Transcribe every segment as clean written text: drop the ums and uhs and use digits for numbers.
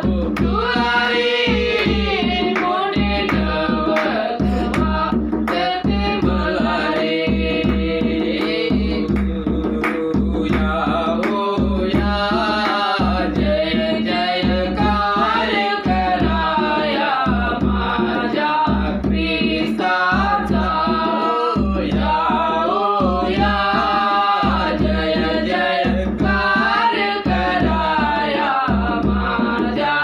तुला रे मोठे नवस वाटते मला रे. होया होया जय जयकार कराया माझ्या ख्रिस्ताचा. होया होया जय जयकार कराया माझ्या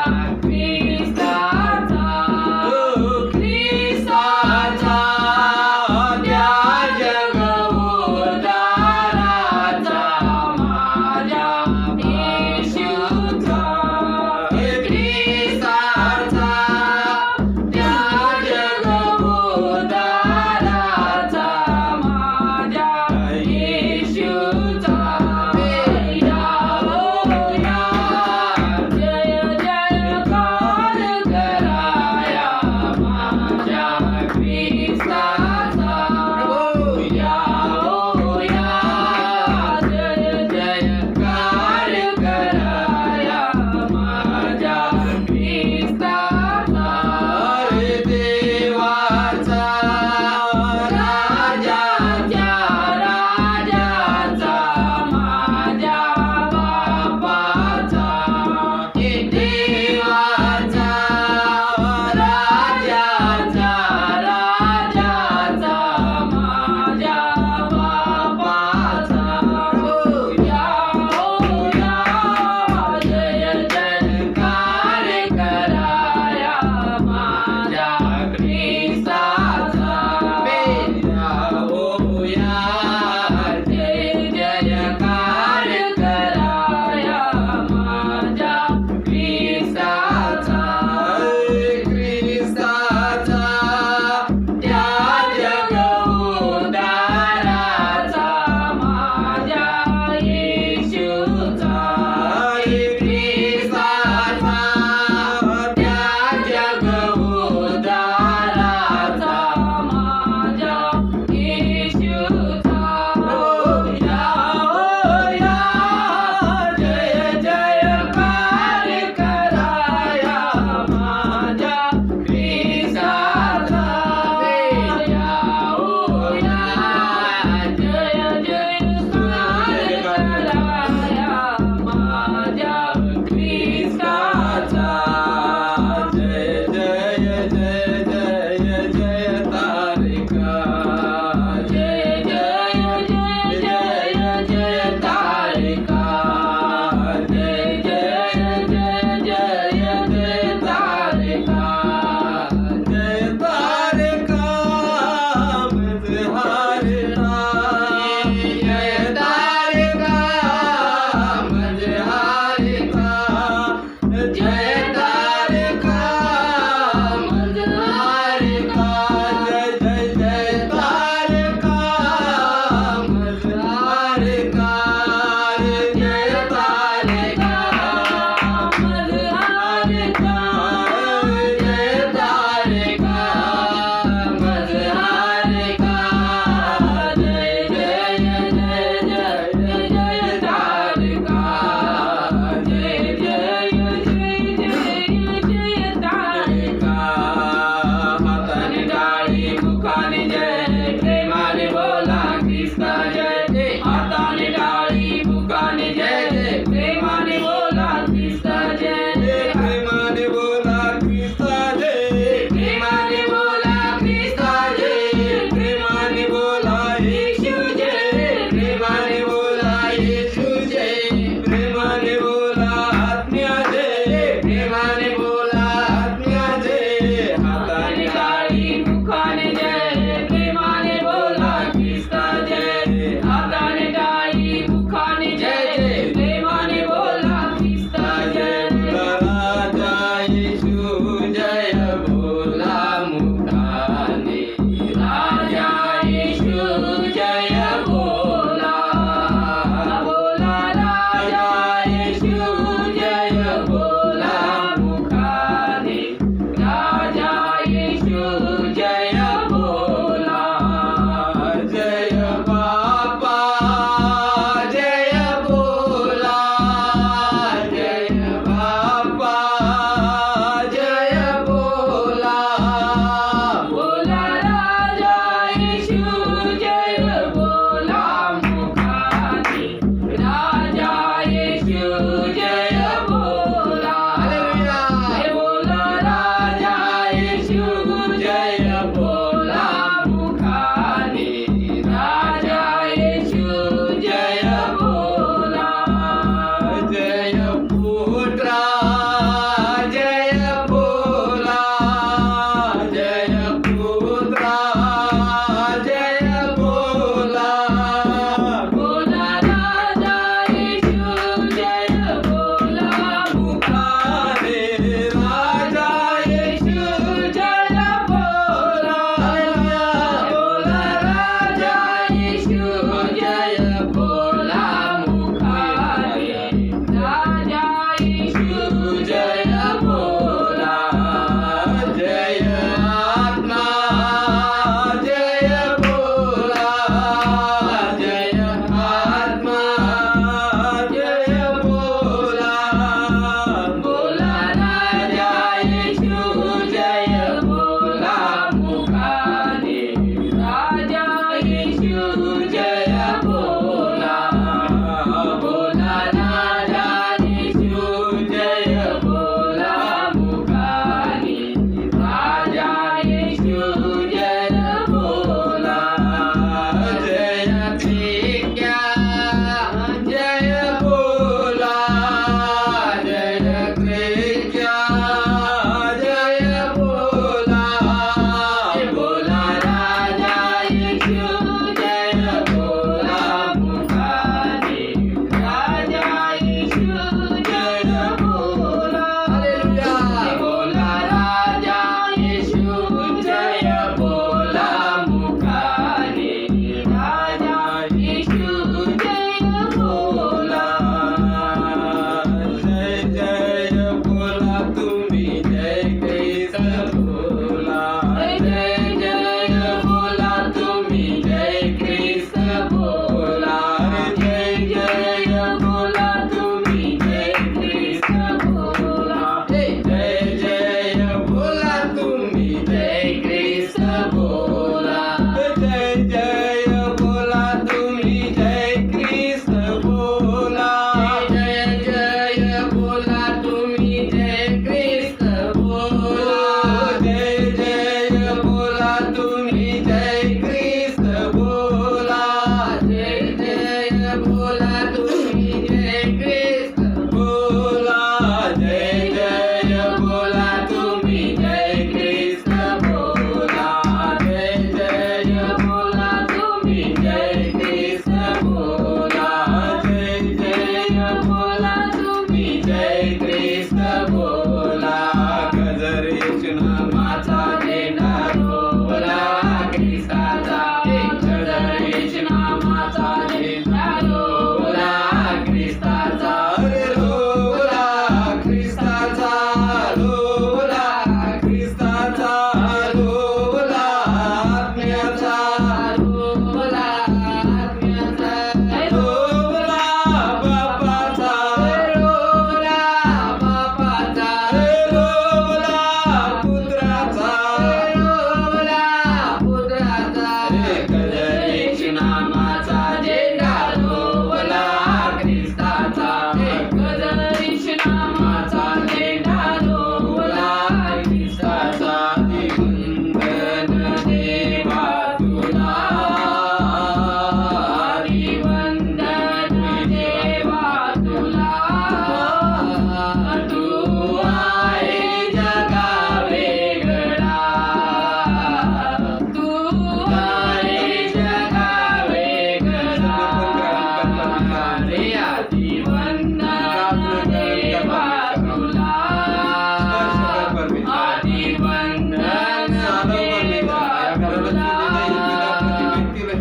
आदि बंधन सेवा तुला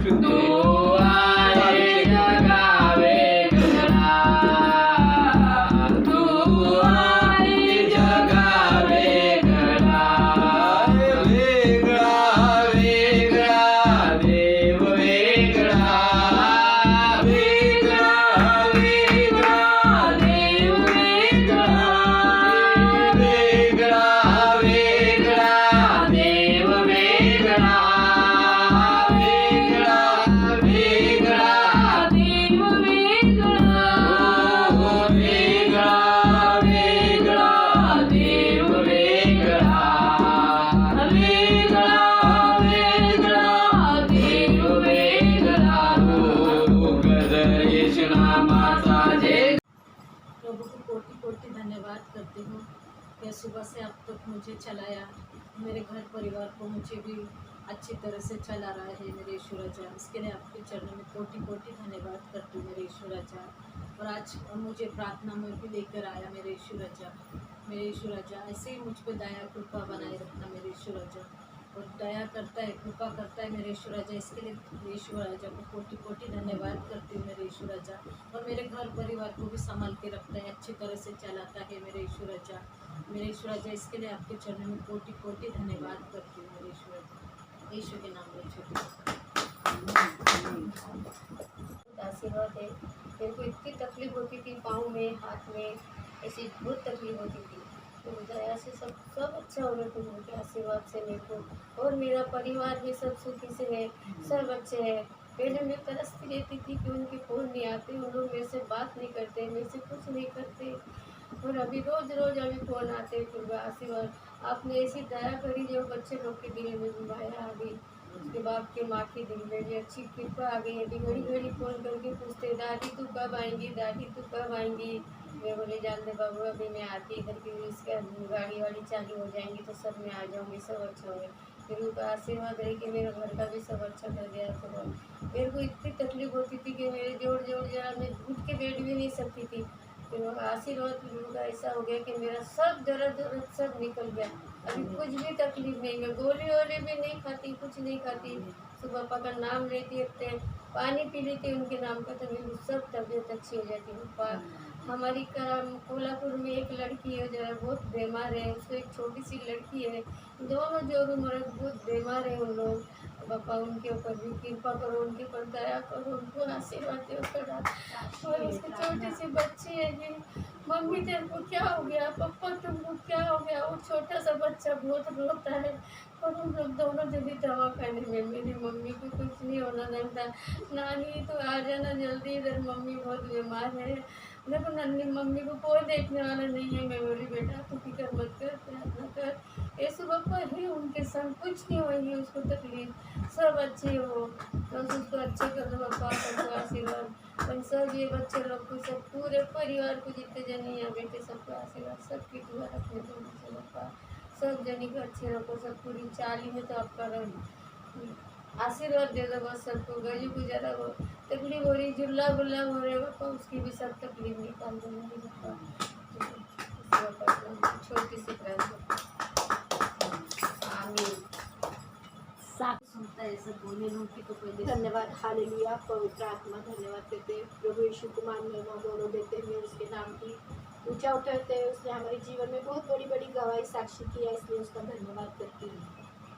तू आहे जगा वेगळा तू आहे जगा वेगळा वेगळा वेगळा देव वेगळा वेगळा वेगळा देव वेगळा वेगळा वेगळा देव वेगळा वेगळा वेगळा देव वेगळा वेगळा वेगळा देव वेगळा वेगळा वेगळा देव वेगळा गजरेश नामाचा जय प्रभु को कोटि कोटि धन्यवाद करती हूँ यह सुबह से अब तक मुझे चलाया, मेरे घर परिवार को मुझे भी अच्छी तरह से चला रहा है मेरे ईश्वर राजा। इसके लिए आपके चरणों में कोटि कोटि धन्यवाद करती हूँ मेरे ईश्वर राजा। और आज मुझे प्रार्थना में भी लेकर आया मेरे ईश्वर राजा। मेरे ईश्वर राजा ऐसे ही मुझ पर दया कृपा बनाए रखना मेरे ईश्वर राजा। और दया करता है, कृपा करता है मेरे ईश्वर राजा। इसके लिए मेरे ईश्वर राजा को कोटि कोटि धन्यवाद करती हूँ मेरे ईश्वर राजा। और मेरे घर परिवार को भी संभाल के रखता है, अच्छी तरह से चलाता है मेरे ईश्वर राजा। मेरे ईश्वर राजा इसके लिए आपके चरणों में कोटि कोटि धन्यवाद करती हूँ मेरे ईश्वर राजा। ईश्वर के नाम में छोटी आशीर्वाद है। मेरे को इतनी तकलीफ होती थी पाँव में, हाथ में, ऐसी बहुत तकलीफ होती थी। तो दया से सब अच्छा हो गया तुम लोगों के आशीर्वाद से मेरे को। और मेरा परिवार भी सब सुखी से है, सब अच्छे हैं। पहले मैं तरसती रहती थी कि उनके फ़ोन नहीं आते, उन लोग मेरे से बात नहीं करते, मेरे से कुछ नहीं करते। और अभी रोज़ रोज़ अभी फ़ोन आते हैं। फिर आशीर्वाद आपने ऐसी दया करी जो बच्चे लोग के दिल में भी माया आ गई, उसके बाप के माँ के दिल में भी अच्छी कृपा आ गई। अभी घड़ी घड़ी फ़ोन करके पूछते दादी तू कब आएंगी, दादी तू कब आएंगी। मैं बोले जान दे बाबू अभी मैं आती इधर की इसका गाड़ी वाड़ी चालू हो जाएंगी तो सब मैं आ जाऊँगी, सब अच्छा होगा। फिर उनका आशीर्वाद रही कि मेरे घर का भी सब अच्छा कर दिया। तो मेरे को इतनी तकलीफ होती थी कि मेरे जोड़ जोड़ जरा मैं उठ के बैठ भी नहीं सकती थी। फिर आशीर्वाद का ऐसा हो गया कि मेरा सब दर्द सब निकल गया। अभी कुछ भी तकलीफ नहीं, मैं गोली वोली भी नहीं खाती, कुछ नहीं खाती। सुबह पापा का नाम लेती रहते, पानी पी लेती उनके नाम का, तो मेरी सब तबीयत अच्छी हो जाती है। हमारी कोल्हापुर में एक लड़की है जो बहुत बीमार है, उसको एक छोटी सी लड़की है, दोनों जोरू मर्द बहुत बीमार है उन लोग। पापा उनके ऊपर भी कृपा करो, उनके ऊपर दया करो, उनको आशीर्वाद दो करा। और उसकी छोटी सी बच्ची है जी, मम्मी तेरे को क्या हो गया, पापा तुमको क्या हो गया। वो छोटा सा बच्चा बहुत रोता है। और हम लोग दोनों जल्दी दवा खाने में, मेरी मम्मी को कुछ नहीं होना था। नानी तो आ जाना जल्दी इधर, मम्मी बहुत बीमार है। देखो नन्ही मम्मी को कोई देखने वाला नहीं है। मैं बोली बेटा तू फिक्र मत कर, प्रार्थना कर, ऐसे पापा है उनके संग, कुछ नहीं होगी उसको तकलीफ, सब अच्छे हो, बस उसको अच्छा कर दो पापा, सबको आशीर्वाद। हम सब ये बच्चे लोग को, सब पूरे परिवार को, जितने जनी यहाँ बेटे सबको आशीर्वाद, सबकी दुआ रखने दो पापा, सब जनी को अच्छे रखो, सब पूरी चाली में तो आपका आशीर्वाद दे दो बस सबको। गली को ज़रा वो तकलीफ हो रही, जुल्ला गुल्ला हो रहे पापा, उसकी भी सब तकलीफ निकाल दो मेरे पापा। छोटी सी प्रार्थना। आमीन। सुनता है सब बोले लोग की तो पहले धन्यवाद, हालेलुया, पवित्र आत्मा धन्यवाद करते हैं प्रभु यीशु को, मान महिमा गौरव देते हैं उसके नाम की ऊंचा उठाते हैं। उसने हमारे जीवन में बहुत बड़ी बड़ी गवाही साक्षी किया, इसलिए उसका धन्यवाद करती हूँ,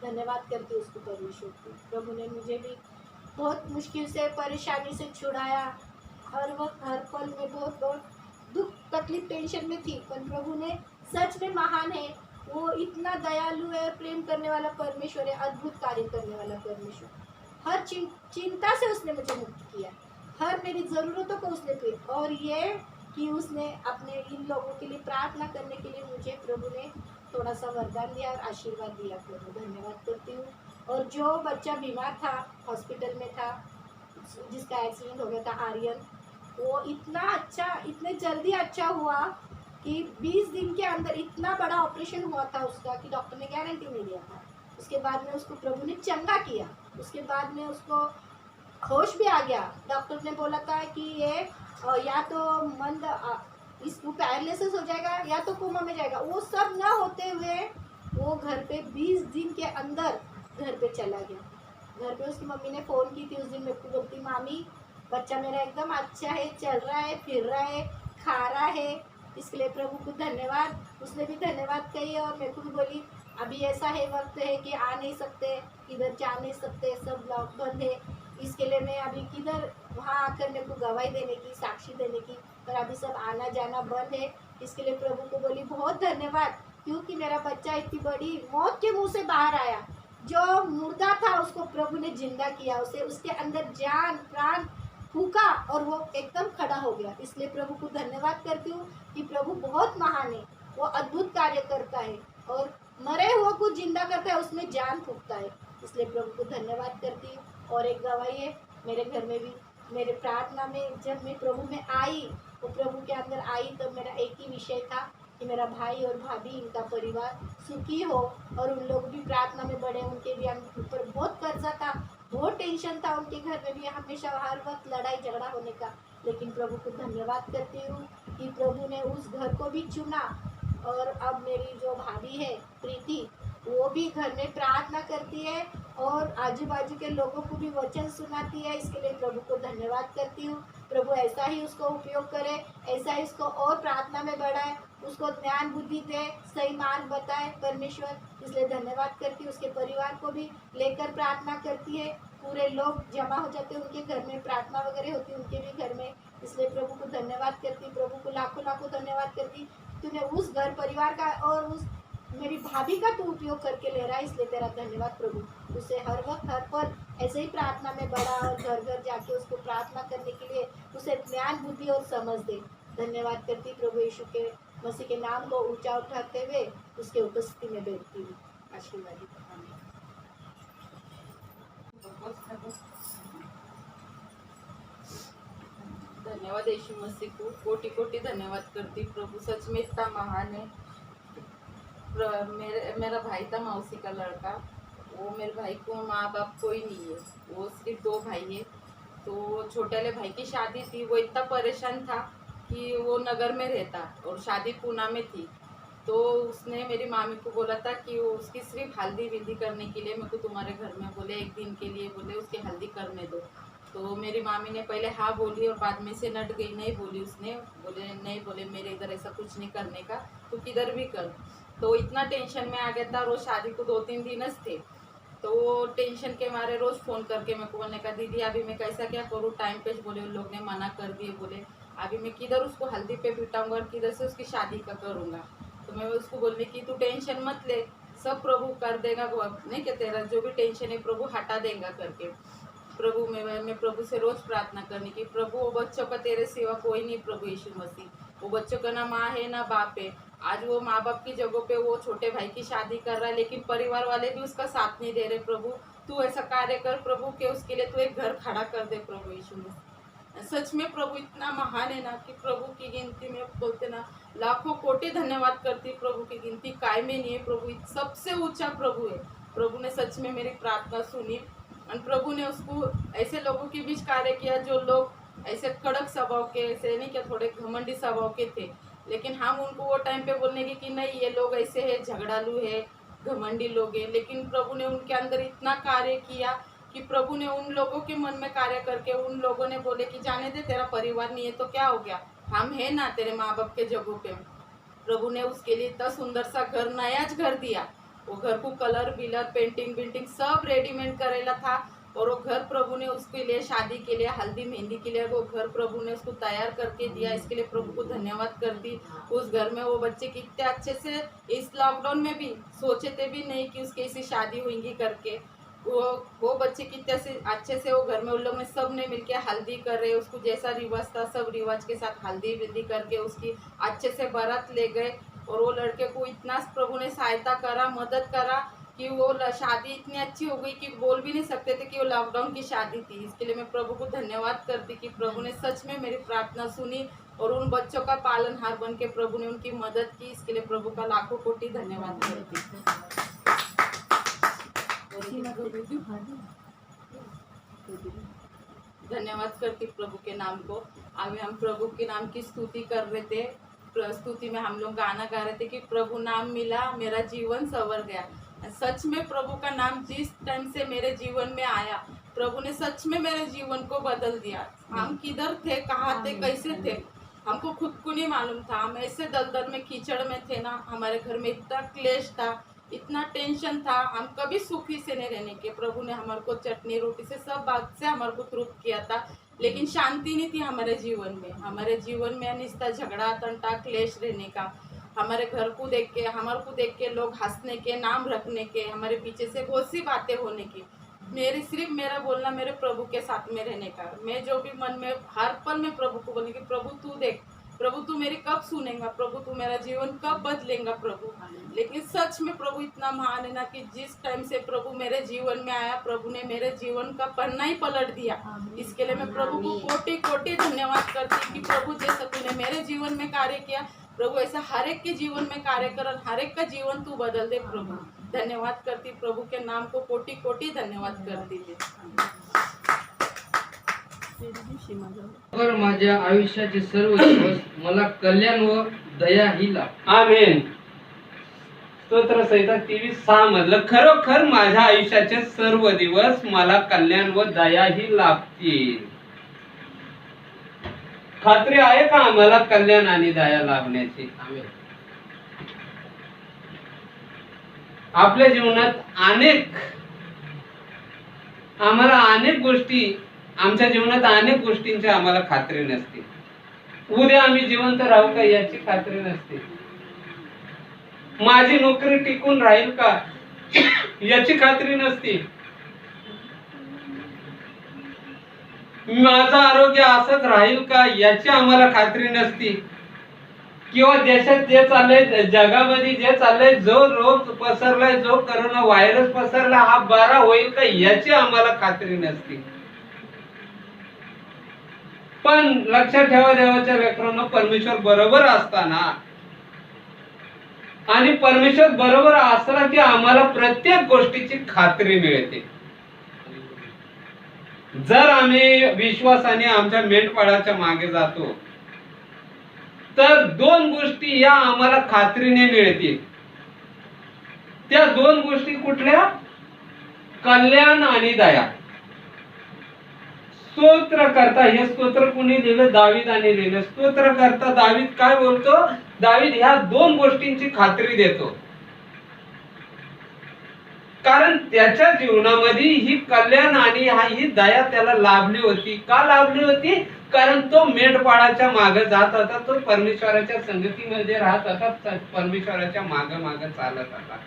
धन्यवाद करती हूँ उसको परमेश्वर को। प्रभु ने मुझे भी बहुत मुश्किल से, परेशानी से छुड़ाया। हर वक्त हर पल में बहुत बहुत दुख तकलीफ टेंशन में थी, पर प्रभु ने सच में महान है। वो इतना दयालु है, प्रेम करने वाला परमेश्वर है, अद्भुत कार्य करने वाला परमेश्वर। हर चिंता से उसने मुझे मुक्त किया, हर मेरी ज़रूरतों को उसने पूरी, और ये कि उसने अपने इन लोगों के लिए प्रार्थना करने के लिए मुझे प्रभु ने थोड़ा सा वरदान दिया और आशीर्वाद दिया। प्रभु धन्यवाद करती हूँ। और जो बच्चा बीमार था, हॉस्पिटल में था, जिसका एक्सीडेंट हो गया था, आर्यन, वो इतना अच्छा, इतने जल्दी अच्छा हुआ कि 20 दिन के अंदर इतना बड़ा ऑपरेशन हुआ था उसका कि डॉक्टर ने गारंटी नहीं दिया था। उसके बाद में उसको प्रभु ने चंगा किया, उसके बाद में उसको होश भी आ गया। डॉक्टर ने बोला था कि ये या तो इसको पैरालिसिस हो जाएगा या तो कोमा में जाएगा। वो सब ना होते हुए वो घर पे 20 दिन के अंदर घर पे चला गया। घर पे उसकी मम्मी ने फ़ोन की थी उस दिन, मेरे को बोलती मामी बच्चा मेरा एकदम अच्छा है, चल रहा है, फिर रहा है, खा रहा है, इसके लिए प्रभु को धन्यवाद। उसने भी धन्यवाद कही और मेरे को भी बोली अभी ऐसा है वक्त है कि आ नहीं सकते, किधर जा नहीं सकते, सब लॉक बंद है, इसके लिए मैं अभी किधर वहाँ आकर मेरे को गवाही देने की, साक्षी देने की, पर अभी सब आना जाना बंद है। इसके लिए प्रभु को बोली बहुत धन्यवाद, क्योंकि मेरा बच्चा इतनी बड़ी मौत के मुंह से बाहर आया। जो मुर्दा था उसको प्रभु ने जिंदा किया, उसे उसके अंदर जान प्राण फूका और वो एकदम खड़ा हो गया। इसलिए प्रभु को धन्यवाद करती हूँ कि प्रभु बहुत महान है, वो अद्भुत कार्य करता है और मरे हुए को जिंदा करता है, उसमें जान फूकता है। इसलिए प्रभु को धन्यवाद करती हूँ। और एक गवाही है मेरे घर में भी, मेरे प्रार्थना में जब मैं प्रभु में आई, वो प्रभु के अंदर आई, तो मेरा एक ही विषय था कि मेरा भाई और भाभी, इनका परिवार सुखी हो और उन लोग भी प्रार्थना में बढ़े। उनके भी ऊपर बहुत कर्जा था, बहुत टेंशन था, उनके घर में भी हमेशा हर वक्त लड़ाई झगड़ा होने का। लेकिन प्रभु को धन्यवाद करती हूँ कि प्रभु ने उस घर को भी चुना। और अब मेरी जो भाभी है प्रीति, वो भी घर में प्रार्थना करती है और आजू बाजू के लोगों को भी वचन सुनाती है। इसके लिए प्रभु को धन्यवाद करती हूँ। प्रभु ऐसा ही उसको उपयोग करे, ऐसा ही उसको और प्रार्थना में बढ़ाए, उसको ज्ञान बुद्धि दे, सही मार्ग बताए परमेश्वर। इसलिए धन्यवाद करती हूँ। उसके परिवार को भी लेकर प्रार्थना करती है, पूरे लोग जमा हो जाते हैं उनके घर में, प्रार्थना वगैरह होती है उनके भी घर में। इसलिए प्रभु को धन्यवाद करती, प्रभु को लाखों लाखों धन्यवाद करती, तूने उस घर परिवार का और उस मेरी भाभी का तू उपयोग करके ले रहा है। इसलिए तेरा धन्यवाद प्रभु। उसे हर वक्त हर पल ऐसे ही प्रार्थना में बढ़ा और घर घर जाके उसको प्रार्थना करने के लिए उसे ज्ञान बुद्धि और समझ दे। धन्यवाद करती, प्रभु यीशु के मसीह के नाम को ऊंचा उठाते हुए उसके उपस्थिति में बैठती हूँ। आशीर्वादित आमीन। धन्यवाद यीशु मसीह को कोटि कोटि धन्यवाद करती। प्रभु सच में इतना महान है। मेरा भाई था मौसी का लड़का, वो मेरे भाई को माँ बाप कोई नहीं है, वो सिर्फ 2 भाई है। तो छोटे वाले भाई की शादी थी, वो इतना परेशान था कि वो नगर में रहता और शादी पूना में थी। तो उसने मेरी मामी को बोला था कि वो उसकी सिर्फ हल्दी विल्दी करने के लिए मेरे को तुम्हारे घर में बोले 1 दिन के लिए बोले उसकी हल्दी करने दो। तो मेरी मामी ने पहले हाँ बोली और बाद में से नट गई, नहीं बोली। उसने बोले नहीं, बोले मेरे इधर ऐसा कुछ नहीं करने का, तो किधर भी कर। तो इतना टेंशन में आ गया था। रोज शादी को 2-3 दिन थे, तो वो टेंशन के मारे रोज फ़ोन करके मेरे को बोलने का दीदी अभी मैं कैसा क्या करूँ, टाइम पे बोले उन लोग ने मना कर दिए, बोले अभी मैं किधर उसको हल्दी पे बिठाऊंगा और किधर से उसकी शादी का करूँगा। तो मैं उसको बोलने की तू टेंशन मत ले, सब प्रभु कर देगा, वो नहीं कि तेरा जो भी टेंशन है प्रभु हटा देगा करके। प्रभु मैं प्रभु से रोज प्रार्थना करने की, प्रभु वो बच्चों का तेरे सिवा कोई नहीं प्रभु यीशु मसीह, वो बच्चों का ना माँ है ना बाप है। आज वो माँ बाप की जगह पे वो छोटे भाई की शादी कर रहा है, लेकिन परिवार वाले भी उसका साथ नहीं दे रहे। प्रभु तू ऐसा कार्य कर प्रभु के उसके लिए तू एक घर खड़ा कर दे प्रभु यीशु मसीह। सच में प्रभु इतना महान है ना कि प्रभु की गिनती में बोलते ना लाखों कोटि धन्यवाद करती, प्रभु की गिनती काय में नहीं है। प्रभु सबसे ऊंचा प्रभु है। प्रभु ने सच में मेरी प्रार्थना सुनी और प्रभु ने उसको ऐसे लोगों के बीच कार्य किया जो लोग ऐसे कड़क स्वभाव के, ऐसे नहीं क्या थोड़े घमंडी स्वभाव के थे, लेकिन हम उनको वो टाइम पे बोलने के कि नहीं ये लोग ऐसे है, झगड़ालू है, घमंडी लोग हैं। लेकिन प्रभु ने उनके अंदर इतना कार्य किया कि प्रभु ने उन लोगों के मन में कार्य करके उन लोगों ने बोले कि जाने दे तेरा परिवार नहीं है तो क्या हो गया, हम है ना तेरे माँ बाप के जगह पे। प्रभु ने उसके लिए इतना सुंदर सा घर, नया घर दिया। वो घर को कलर बिलर पेंटिंग सब रेडीमेड करेला था और वो घर प्रभु ने उसके लिए शादी के लिए हल्दी मेहंदी के लिए वो घर प्रभु ने उसको तैयार करके दिया। इसके लिए प्रभु को धन्यवाद करती। उस घर में वो बच्चे कितने अच्छे से इस लॉकडाउन में भी सोचे थे भी नहीं कि उसकी ऐसी शादी होगी करके। वो बच्चे कितने से अच्छे से वो घर में उन लोग ने सब ने मिलके हल्दी कर रहे, उसको जैसा रिवाज था सब रिवाज के साथ हल्दी विल्दी करके उसकी अच्छे से बारात ले गए। और वो लड़के को इतना प्रभु ने सहायता करा, मदद करा कि वो शादी इतनी अच्छी हो गई कि बोल भी नहीं सकते थे कि वो लॉकडाउन की शादी थी। इसके लिए मैं प्रभु को धन्यवाद करती कि प्रभु ने सच में मेरी प्रार्थना सुनी और उन बच्चों का पालनहार बन के प्रभु ने उनकी मदद की। इसके लिए प्रभु का लाखों कोटि धन्यवाद करती। धन्यवाद करती प्रभु के नाम को। अभी हम प्रभु के नाम की स्तुति कर रहे थे स्तुति में हम लोग गाना गा रहे थे कि प्रभु नाम मिला मेरा जीवन संवर गया। सच में प्रभु का नाम जिस टाइम से मेरे जीवन में आया, प्रभु ने सच में मेरे जीवन को बदल दिया। हम किधर थे, कहाँ थे, कैसे थे, हमको खुद को नहीं मालूम था। हम ऐसे दलदल में कीचड़ में थे ना, हमारे घर में इतना क्लेश था, इतना टेंशन था, हम कभी सुखी से नहीं रहने के। प्रभु ने हमारे को चटनी रोटी से सब बात से हमारे को प्रूफ किया था, लेकिन शांति नहीं थी हमारे जीवन में। हमारे जीवन में अनिश्चित झगड़ा तंटा क्लेश रहने का, हमारे घर को देख के, हमारे को देख के लोग हंसने के, नाम रखने के, हमारे पीछे से बहुत सी बातें होने की। सिर्फ मेरा बोलना मेरे प्रभु के साथ में रहने का। मैं जो भी मन में हर पल में प्रभु को बोलने की, प्रभु तू देख, प्रभु तू मेरी कब सुनेगा, प्रभु तू मेरा जीवन कब बदलेगा प्रभु। लेकिन सच में प्रभु इतना महान है ना कि जिस टाइम से प्रभु मेरे जीवन में आया, प्रभु ने मेरे जीवन का पन्ना ही पलट दिया। इसके लिए मैं प्रभु को कोटि कोटि धन्यवाद करती कि प्रभु जैसा तूने मेरे जीवन में कार्य किया, प्रभु ऐसा हर एक के जीवन में कार्य कर, हर एक का जीवन तू बदल दे प्रभु। धन्यवाद करती, प्रभु के नाम को कोटि कोटि धन्यवाद करती है। खरोखर माझ्या आयुष्याचे सर्व दिवस मला कल्याण व दया ही लाभ। आमेन। स्तोत्र संहिता 23:6 मधलं, खरोखर माझ्या आयुष्याचे सर्व दिवस मला कल्याण व दया ही लाभतील। खात्री आहे का आम्हाला कल्याण आणि दया लाभण्याची? आमेन। आपल्या जीवनात आम्हाला अनेक गोष्टी, आमच्या जीवनात अनेक गोष्टींची आम्हाला खात्री नसते। उद्या आम्ही जिवंत राहू का याची खात्री नसते। माझी नोकरी टिकून राहील का याची खात्री नसते। माझं आरोग्य असंच राहील का याची आम्हाला खात्री नसती। किंवा देशात जे चाललंय, जगामध्ये जे चाललंय, जो रोग पसरलाय, जो कोरोना व्हायरस पसरला, हा बरा होईल का याची आम्हाला खात्री नसती। पण लक्षात ठेवा देवाच्या लेकरांनो, परमेश्वर बरोबर असताना आणि परमेश्वर बरोबर असला की आम्हाला प्रत्येक गोष्टीची खात्री मिळते। जर आम्ही विश्वासाने आमच्या मेंढपाळाच्या मागे जातो तर दोन गोष्टी या आम्हाला खात्रीने मिळतील। त्या दोन गोष्टी कुठल्या? कल्याण आणि दया। स्तोत्रकर्ता, हे स्तोत्र कुणी लिहिलं? दाविदाने लिहिलं। स्तोत्रकर्ता दावीद काय बोलतो? दावीद ह्या दोन गोष्टींची खात्री देतो, कारण त्याच्या जीवनामध्ये ही कल्याण आणि ही दया त्याला लाभली होती। का लाभली होती? कारण तो मेंढपाळाच्या मागे जात होता, तो परमेश्वराच्या संगतीमध्ये राहत होता, परमेश्वराच्या मागे चालत होता।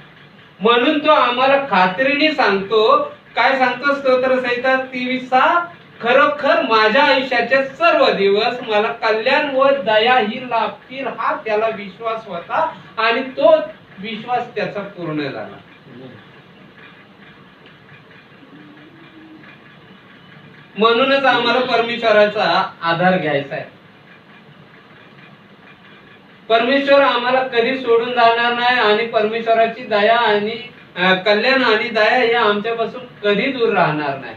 म्हणून तो आम्हाला खात्रीने सांगतो, काय सांगतो? स्तोत्र संहिता 23:6, खरोखर माझ्या आयुष्याचे सर्व दिवस मला कल्याण व दया ही लाभतील। हा त्याला विश्वास होता आणि तो विश्वास त्याचा पूर्ण झाला। म्हणूनच आम्हाला परमेश्वराचा आधार घ्यायचा आहे। परमेश्वर आम्हाला कधी सोडून जाणार नाही आणि परमेश्वराची दया आणि कल्याण आणि दया हे आमच्यापासून कधी दूर राहणार नाही।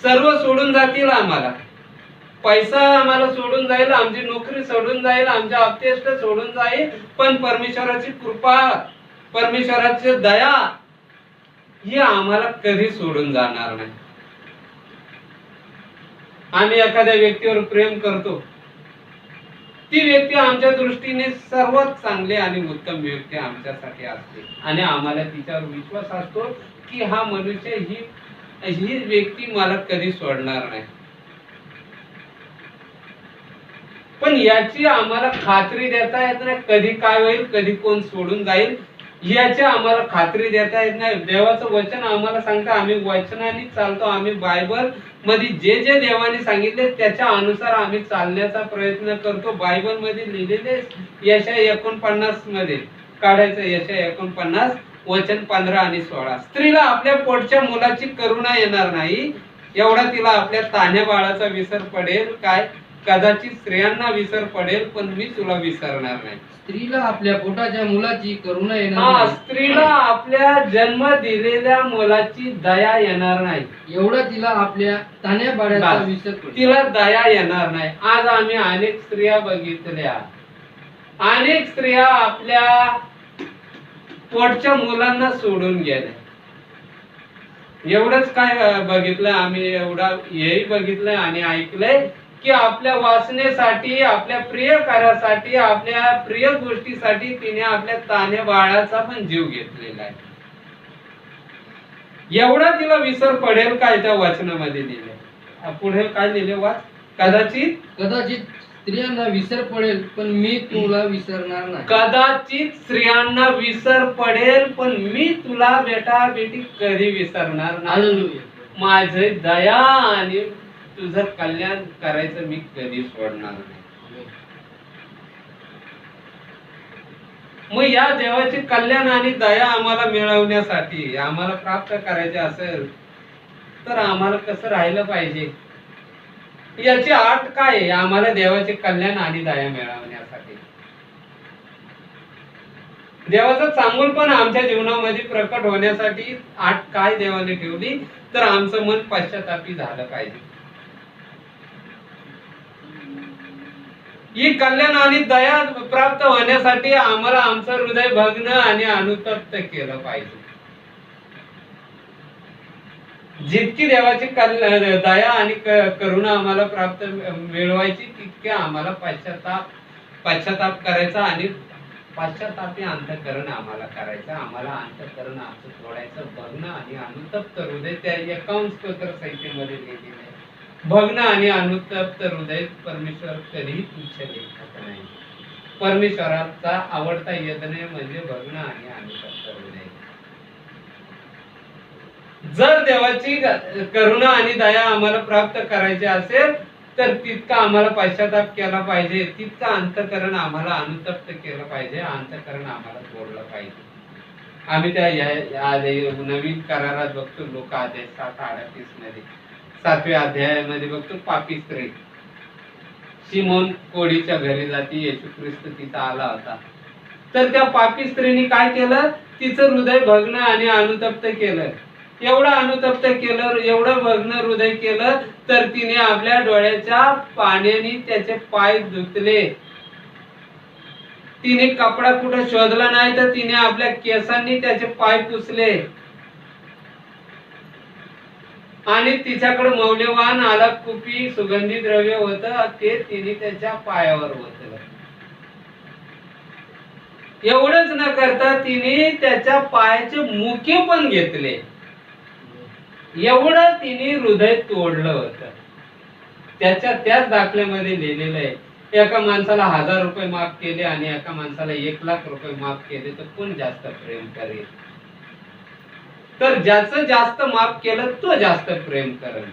सर्व सोडून जातील आम्हाला, पैसा आम्हाला सोडून जाईल, आमची नोकरी सोडून जाईल, आमच्या अपतेष्ट सोडून जाईल, पण परमेश्वराची कृपा, परमेश्वराची दया ही आम्हाला कधी सोडून जाणार नाही। आम्ही एखाद्या व्यक्तीवर प्रेम करतो, ती व्यक्ती आमच्या दृष्टीने सर्वात चांगली आणि उत्तम व्यक्ती आमच्यासाठी असते आणि आम्हाला तिच्यावर विश्वास असतो की हा मनुष्य ही व्यक्ती मला कधी सोडणार नाही। पण याची आम्हाला खात्री देता येत नाही, कधी काय होईल, कधी कोण सोडून जाईल याची आम्हाला खात्री देता येत नाही। देवाचं वचन आम्हाला सांगतं, आम्ही वचनाने चालतो, आम्ही बायबल मध्ये जे देवाने सांगितले त्याच्या अनुसार आम्ही चालण्याचा प्रयत्न करतो। बायबल मध्ये लिहिलेले यशाया 49 मध्ये काढायचं, यशाया 49 वचन 15 आणि 16, स्त्रीला आपल्या पोटच्या मुलाची करुणा येणार नाही, एवढा तिला आपल्या तान्ह्या बाळाचा विसर पडेल काय, कदाचित स्त्रियांना विसर पडेल पण मी तुला विसरणार नाही. स्त्रीला आपल्या पोटाच्या मुलाची करुणा येणार हा, नाही. स्त्रीला आपल्या जन्म दिलेल्या मुलाची दया येणार नाही. एवढा तिला आपल्या तान्या बाळाचा बस. विसर पडेल. तिला दया येणार नाही. आज आम्ही अनेक स्त्रिया बघितल्या, अनेक स्त्रिया आपल्या पोटच्या मुलांना सोडून गेल्या. एवढंच काय बघितलं आम्ही, एवढा हेही बघितलंय आणि ऐकलंय की आपल्या वासनेसाठी, आपल्या प्रिय कार्यासाठी, आपल्या प्रिय गोष्टीसाठी तिने आपल्या तान्या बाळाचा पण जीव घेतलेला आहे. एवढा तिला विसर पडेल काय त्या वचनामध्ये लिहिले. पुढे काय लिहिले वाच. कदाचित स्त्रियांना विसर पडेल पण मी तुला विसरणार नाही. कदाचित स्त्रियांना विसर पडेल पण मी तुला बेटा बेटी कधी विसरणार नाही. हालेलुया. माझे दया आणि तुझं कल्याण करायचं मी कधी सोडणार नाही. मग या देवाचे कल्याण आणि दया आम्हाला मिळवण्यासाठी, आम्हाला प्राप्त करायचे असेल तर आम्हाला कसं राहिलं पाहिजे, याची अट काय आहे आम्हाला देवाचे कल्याण आणि दया मिळवण्यासाठी. देवाचं चांगुलपण आमच्या जीवनामध्ये प्रकट होण्यासाठी अट काय देवाने ठेवली, तर आमचं मन पश्चातापी झालं पाहिजे. ही कल्याण आणि दया प्राप्त होण्यासाठी आम्हाला आमचं हृदय भग्न आणि अनुतप्त केलं पाहिजे. जितकी देवाची दया आणि करुणा आम्हाला प्राप्त मिळवायची तितके आम्हाला पश्चाताप करायचा आणि पश्चातापी अंतःकरण आम्हाला करायचं. आम्हाला अंतःकरण आमचं तोडायचं. भग्न आणि अनुतप्त हृदय, त्या 51 स्तोत्र संहितेमध्ये लिहिलेलं आहे. भग्न आणि अनुतप्त हृदय परमेश्वर कधीही तुच्छ लेखत नाही. परमेश्वराचा आवडता यज्ञ म्हणजे भग्न आणि अनुतप्त हृदय. जर देवाची करुणा आणि दया आम्हाला प्राप्त करायची असेल तर तितका आम्हाला पश्चाताप केला पाहिजे, तितका अंतःकरण आम्हाला अनुतप्त केलं पाहिजे, अंतःकरण आम्हाला तोडलं पाहिजे. आम्ही त्या नवीन करारात बघतो, लोक अध्याय 7:38 मध्ये 7व्या अध्यायामध्ये बघतो, पापी स्त्री शिमोन कोडीच्या घरी जाती. येशू ख्रिस्त तिथं आला होता. तर त्या पापी स्त्रीने काय केलं, तिचं हृदय भग्न आणि अनुतप्त केलं. एवढं अनुतप्त केलं, एवढं भग्न हृदय केलं तर तिने आपल्या डोळ्याच्या पाण्याने त्याचे पाय धुतले. तिने कपडा कुठं शोधला नाही तर तिने आपल्या केसांनी त्याचे पाय पुसले आणि तिच्याकडे मौल्यवान आलाप कुपी सुगंधी द्रव्य होतं, ते तिने त्याच्या पायावर ओतलं. एवढंच न करता तिने त्याच्या पायाचे मुके पण घेतले. एवढं तिने हृदय तोडलं होतं. त्याच दाखल्यामध्ये लिहिलेलं आहे, एका माणसाला 1000 रुपये माफ केले आणि एका माणसाला 1,00,000 रुपये माफ केले तर कोण जास्त प्रेम करेल? तर ज्याचं जास्त माफ केलं तो जास्त प्रेम करेल.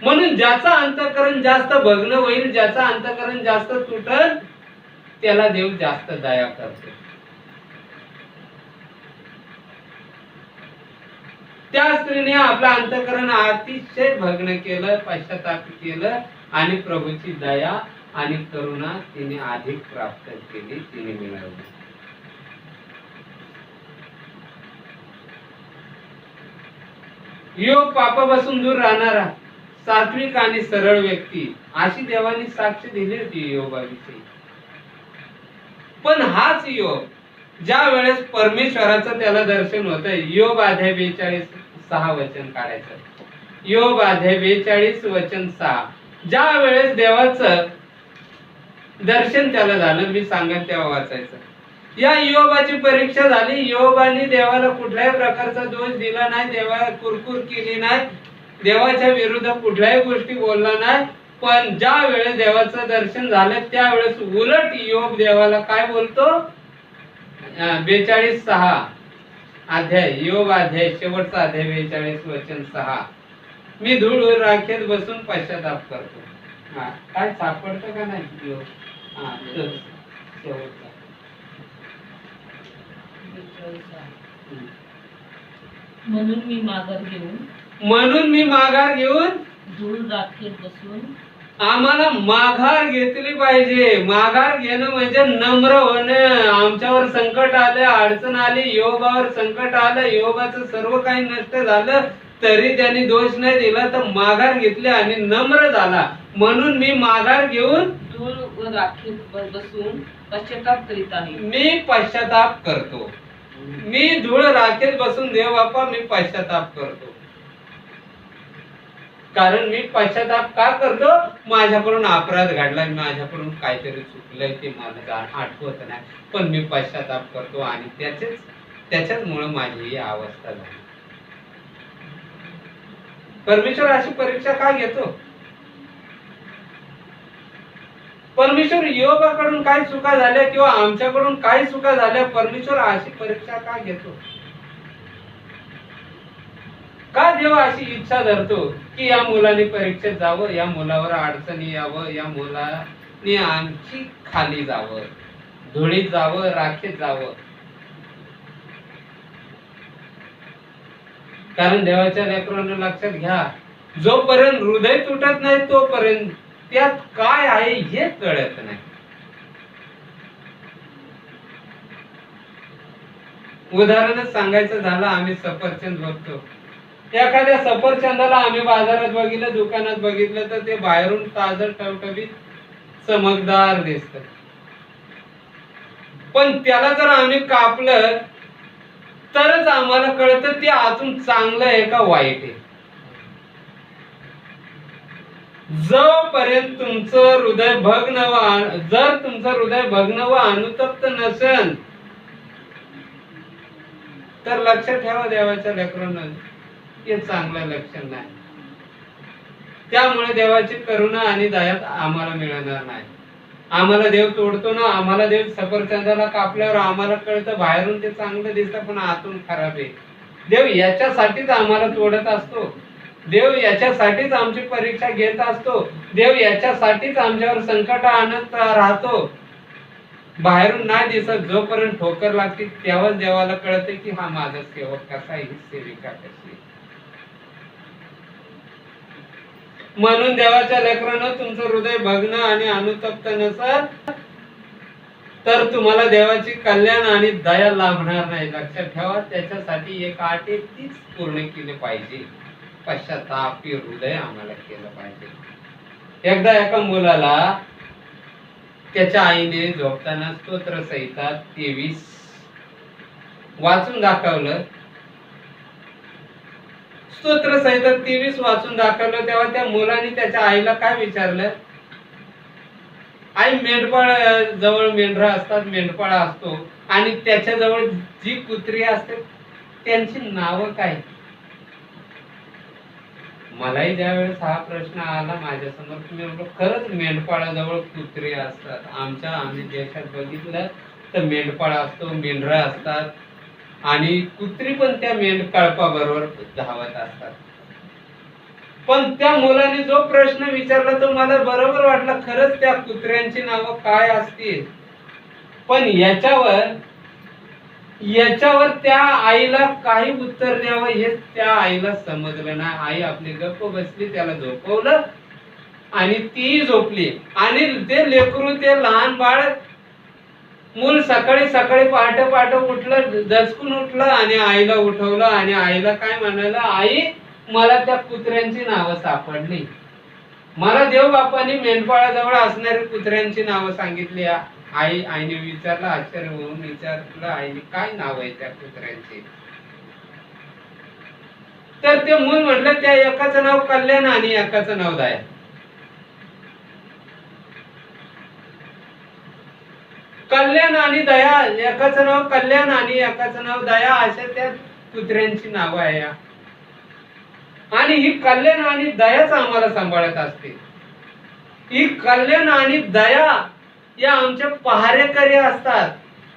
म्हणून ज्याचं अंतःकरण जास्त भग्न होईल, ज्याचं अंतःकरण जास्त तुटल, त्याला देव जास्त दया करतो. त्या स्त्रीने आपलं अंतःकरण अतिशय भग्न केलं, पश्चाताप केलं आणि प्रभूची दया आणि करुणा तिने अधिक प्राप्त केली, तिने मिळवली. योग पापापासून दूर राहणारा सात्विक आणि सरळ व्यक्ती, अशी देवाने साक्ष दिली होती योगाविषयी. पण हाच योग ज्या वेळेस परमेश्वराचं त्याला दर्शन होतंय, योग अध्याय 42:6 वचन काढायचं. योग अध्याय 42 वचन 6, ज्या वेळेस देवाचं दर्शन त्याला झालं, मी सांगेन तेव्हा वाचायचं. या योबाची परीक्षा झाली. योबाने देवाला कुठल्याही प्रकारचा दोष दिला नाही, देवाला कुरकुर केली नाही, देवाच्या विरुद्ध कुठल्याही गोष्टी बोलला नाही. पण ज्या वेळेस देवाचं दर्शन झालं त्यावेळेस उलट योग देवाला काय बोलतो, 42:6 अध्याय, योग अध्याय शेवटचा अध्याय 42 वचन 6, मी धूळ राखेत बसून पश्चाताप करतो. काय सापडतं का नाही योग? शेवटचा म्हणून मी माघार घेऊन धूळ राखेत बसून आम्हाला माघार घेतली पाहिजे. माघार घेणं म्हणजे नम्र होणं. आमच्यावर संकट आलं, अडचण आली, योगावर संकट आलं, योगाचं सर्व काही नष्ट झालं, तरी त्यांनी दोष नाही दिला, तर माघार घेतली आणि नम्र झाला. म्हणून मी माघार घेऊन धूळ व राखीत बसून पश्चाताप करीत आहे. मी पश्चाताप करतो. मी धूळ राखेत बसून देव बाप्पा मी पश्चाताप करतो. कारण मी पश्चाताप का करतो? माझ्याकडून अपराध घडला, माझ्याकडून काहीतरी चुकलंय, ते मला आठवत नाही, पण मी पश्चाताप करतो आणि त्याच्याचमुळे माझी ही अवस्था झाली. परमेश्वर अशी परीक्षा का घेतो? परमेश्वर योगाकडून काही चुका झाल्या किंवा आमच्याकडून काही चुका झाल्या, परमेश्वर अशी परीक्षा का घेतो? का देव अशी इच्छा धरतो की या मुलाने परीक्षेत जावं, या मुलावर अडचणी यावं, या मुलाने आणखी खाली जावं, धुळीत जावं, राखेत जावं? कारण देवाच्या लेकरांना लक्षात घ्या, जोपर्यंत हृदय तुटत नाही तोपर्यंत त्यात काय आहे हे कळत नाही. उदाहरणच सांगायचं झालं, आम्ही सफरचंद बघतो. एखाद्या सफरचंदाला आम्ही बाजारात बघितलं, दुकानात बघितलं, तर ते बाहेरून ताजं टवटवीत चमकदार दिसत, पण त्याला जर आम्ही कापलं तरच आम्हाला कळतं ते आतून चांगलं आहे का वाईट आहे. जोपर्यंत तुमचं हृदय जर तुमचं हृदय भग्न व अनुतप्त नसेल, तर लक्षात ठेवा देवाच्या लेकरांना, हे चांगलं लक्षण नाही. त्यामुळे देवाची करुणा आणि दया आम्हाला मिळणार नाही. आम्हाला देव तोडतो ना, आम्हाला देव सफरचंदाला कापल्यावर आम्हाला कळतं बाहेरून ते चांगलं दिसतं पण आतून खराब आहे. देव याच्यासाठीच आम्हाला तोडत असतो. देव याच्यासाठीच आमची परीक्षा घेत असतो. देव याच्यासाठीच आमच्यावर संकट आणत राहतो. बाहेरून नाही दिसत, जोपर्यंत ठोकर लागते तेव्हाच देवाला कळते की हा माझा सेवक कसा आहे, ही सेविका कशी आहे. म्हणून देवाच्या लेकरांनो, तुमचं हृदय भग्न आणि अनुतप्त नसेल तर तुम्हाला देवाची कल्याण आणि दया लाभणार नाही. लक्षात ठेवा, त्याच्यासाठी एक अट आहे, तीच पूर्ण केली पाहिजे. पश्चातापी हृदय आम्हाला केलं पाहिजे. एकदा एका मुलाला त्याच्या आईने झोपताना स्तोत्र संहिता 23 वाचून दाखवलं. स्तोत्र संहिता 23 वाचून दाखवलं तेव्हा त्या मुलाने त्याच्या आईला काय विचारलं? आई, मेंढपाळ जवळ मेंढरा असतात, मेंढपाळ असतो, आणि त्याच्या जवळ जी कुत्री असते त्यांची नावं काय? मलाही ज्यावेळेस हा प्रश्न आला माझ्या समोर, मी म्हटलं खरंच मेंढपाळाजवळ कुत्री असतात. आम्ही देशात बघितलं तर मेंढपाळ असतो, मेंढरा असतात, आणि कुत्री पण त्या मेंढपाळा बरोबर धावत असतात. पण त्या मुलाने जो प्रश्न विचारला तो मला बरोबर वाटला. खरंच त्या कुत्र्यांची नावं काय असतील, पण याच्यावर त्या आईला काही उत्तर द्यावं हे त्या आईला समजलं नाही. आई आपली गप्प बसली, त्याला झोपवलं आणि ती झोपली. आणि ते लेकरू, ते लहान बाळ मूल सकाळी सकाळी पहाटे उठलं, दचकून उठलं आणि आईला उठवलं आणि आईला काय म्हणालं? आई, मला त्या कुत्र्यांची नावं सापडली. मला देव बापाने मेंढपाळाजवळ असणारी कुत्र्यांची नावं सांगितली. आईने विचारलं, आश्चर्य होऊन विचारलं, आईने काय नाव आहे त्या कुत्र्यांची? तर ते मूल म्हटलं, त्या एकाचं नाव कल्याण आणि एकाचं नाव दया. कल्याण आणि दया, एकाचं नाव कल्याण आणि एकाचं नाव दया, अशा त्या कुत्र्यांची नावं आहे. आणि ही कल्याण आणि दयाच आम्हाला सांभाळत असते. ही कल्याण आणि दया या आमच्या पहारेकरी असतात.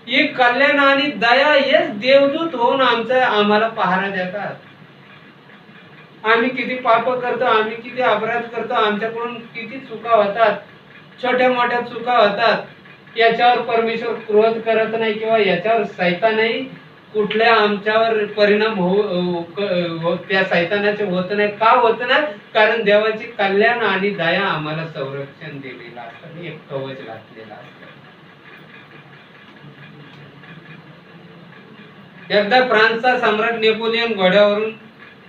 ही कल्याण आणि दया हेच देवदूत होऊन आम्हाला पहारा देतात. आम्ही किती पाप करतो, आम्ही किती अपराध करतो, आमच्याकडून किती चुका होतात, छोट्या मोठ्या चुका होतात. याच्यावर परमेश्वर क्रोध करत नाही किंवा याच्यावर सैतानही कुठल्या आमच्यावर परिणाम त्या सैतानाचे होत नाही. का होत नाही? कारण देवाची कल्याण आणि दया आम्हाला संरक्षण दिलेलं असतं, एक कवच घातलेलं असतं. एकदा फ्रान्सचा सम्राट नेपोलियन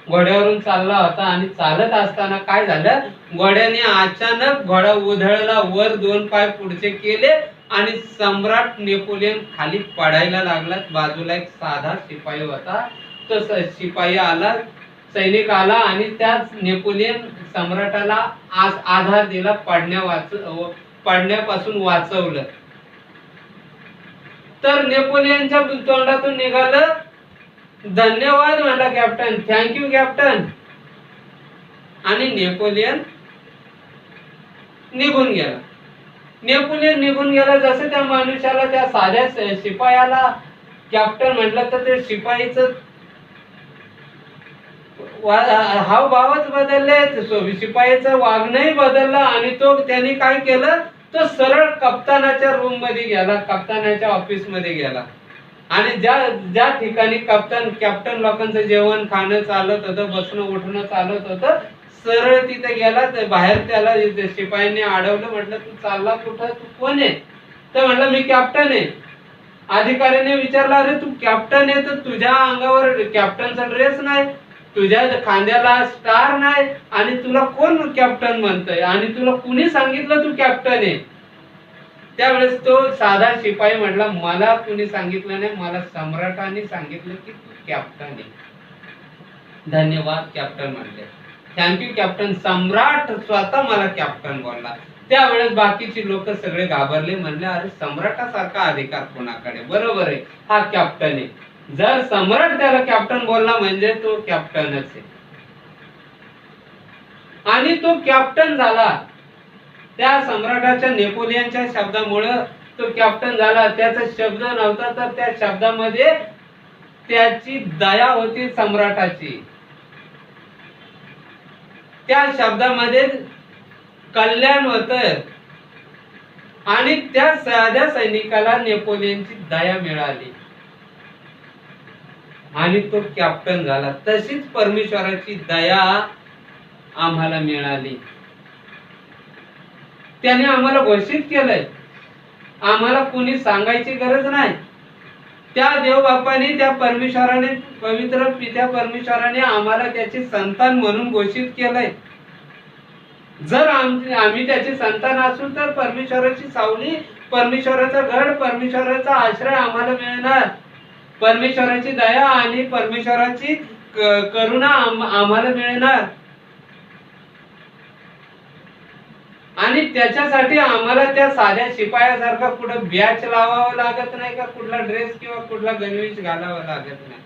घोड्यावरून चालला होता आणि चालत असताना काय झालं, घोड्याने अचानक घोडा उधळला, वर 2 पाय पुढचे केले आणि सम्राट नेपोलियन खाली पडायला लागला. बाजूला एक साधा शिपाई होता, तो शिपाई आला, सैनिक आला आणि त्याच नेपोलियन सम्राटाला आधार दिला, पडण्यापासून वाचवलं. तर नेपोलियनच्या तोंडातून निघालं, धन्यवाद म्हणला कॅप्टन, थँक्यू कॅप्टन. आणि नेपोलियन निघून गेला. नेपोलियन निघून गेला. जसं त्या मनुष्याला, त्या साध्या शिपायाला कॅप्टन म्हटलं, तर ते शिपाईचं हावभावच बदलले, शिपाईचं वागणंही बदललं आणि त्याने काय केलं, तो सरळ कप्तानाच्या रूम मध्ये गेला, कप्तानाच्या ऑफिस मध्ये गेला. आणि ज्या ठिकाणी कॅप्टन लोकांचं जेवण खाणं चालत होतं, बसणं उठणं चालत होतं, सरळ तिथे गेला. तर बाहेर त्याला शिपाईने अडवलं, म्हटलं तू चालला कुठं, तू कोण आहे? तर म्हटलं मी कॅप्टन आहे. अधिकाऱ्याने विचारलं, अरे तू कॅप्टन आहे, तर तुझ्या अंगावर कॅप्टनचा ड्रेस नाही, तुझ्या खांद्याला स्टार नाही, आणि तुला कोण कॅप्टन म्हणतोय, आणि तुला कुणी सांगितलं तू कॅप्टन आहे? त्यावेळेस तो साधा शिपाई म्हटला, मला कुणी सांगितलं नाही, मला सम्राटाने सांगितलं की तू कॅप्टन आहे. धन्यवाद कॅप्टन म्हणले, थँक्यू कॅप्टन. सम्राट स्वतः मला कॅप्टन बोलला. त्यावेळेस बाकीची लोक सगळे घाबरले, म्हणले अरे सम्राटासारखा अधिकार कोणाकडे? बरोबर आहे, हा कॅप्टन आहे. जर सम्राट त्याला कॅप्टन बोलला म्हणजे तो कॅप्टनच आहे. आणि तो कॅप्टन झाला. त्या सम्राटाच्या, नेपोलियनच्या शब्दामुळे तो कॅप्टन झाला. त्याचा शब्द नव्हता, तर त्या शब्दामध्ये त्याची दया होती सम्राटाची. त्या शब्दामध्ये कल्याण होत आणि त्या साध्या सैनिकाला नेपोलियनची दया मिळाली आणि तो कॅप्टन झाला. तशीच परमेश्वराची दया आम्हाला मिळाली. त्याने आम्हाला घोषित केलंय, आम्हाला कोणी सांगायची गरज नाही. त्या देवबापाने, त्या परमेश्वराने, पवित्र पित्या परमेश्वराने आम्हाला त्याची संतान म्हणून घोषित केलंय. जर आम्ही त्याची संतान असू तर परमेश्वराची सावली, परमेश्वराचा गड, परमेश्वराचा आश्रय आम्हाला मिळणार. परमेश्वराची दया आणि परमेश्वराची करुणा आम्हाला मिळणार. आणि त्याच्यासाठी आम्हाला त्या साध्या शिपायासारखा कुठं बॅच लावावं लागत नाही, का कुठला ड्रेस किंवा कुठला गणवेश घालावा लागत नाही.